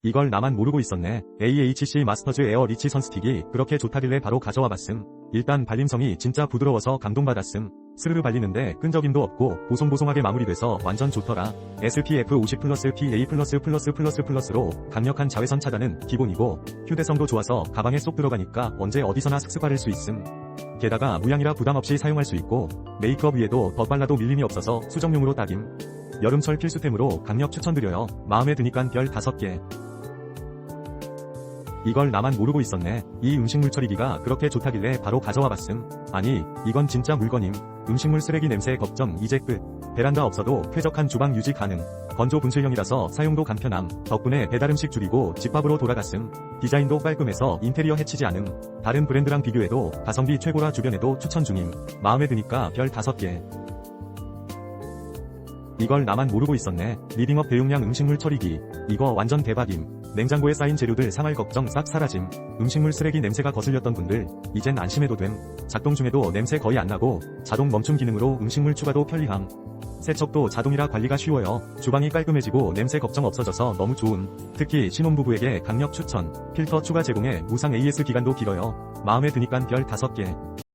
이걸 나만 모르고 있었네. AHC 마스터즈 에어 리치 선스틱이 그렇게 좋다길래 바로 가져와 봤음. 일단 발림성이 진짜 부드러워서 감동받았음. 스르르 발리는데 끈적임도 없고 보송보송하게 마무리돼서 완전 좋더라. SPF 50+ PA+++++로 강력한 자외선 차단은 기본이고 휴대성도 좋아서 가방에 쏙 들어가니까 언제 어디서나 슥슥 바를 수 있음. 게다가 무향이라 부담없이 사용할 수 있고 메이크업 위에도 덧발라도 밀림이 없어서 수정용으로 딱임. 여름철 필수템으로 강력 추천드려요. 마음에 드니깐 별 5개. 이걸 나만 모르고 있었네. 이 음식물 처리기가 그렇게 좋다길래 바로 가져와 봤음. 아니, 이건 진짜 물건임. 음식물 쓰레기 냄새 걱정 이제 끝. 베란다 없어도 쾌적한 주방 유지 가능. 건조 분실형이라서 사용도 간편함. 덕분에 배달음식 줄이고 집밥으로 돌아갔음. 디자인도 깔끔해서 인테리어 해치지 않음. 다른 브랜드랑 비교해도 가성비 최고라 주변에도 추천 중임. 마음에 드니까 별 5개. 이걸 나만 모르고 있었네. 리빙업 대용량 음식물 처리기. 이거 완전 대박임. 냉장고에 쌓인 재료들 상할 걱정 싹 사라짐. 음식물 쓰레기 냄새가 거슬렸던 분들 이젠 안심해도 됨. 작동 중에도 냄새 거의 안 나고 자동 멈춤 기능으로 음식물 추가도 편리함. 세척도 자동이라 관리가 쉬워요. 주방이 깔끔해지고 냄새 걱정 없어져서 너무 좋음. 특히 신혼부부에게 강력 추천. 필터 추가 제공에 무상 AS 기간도 길어요. 마음에 드니깐 별 5개.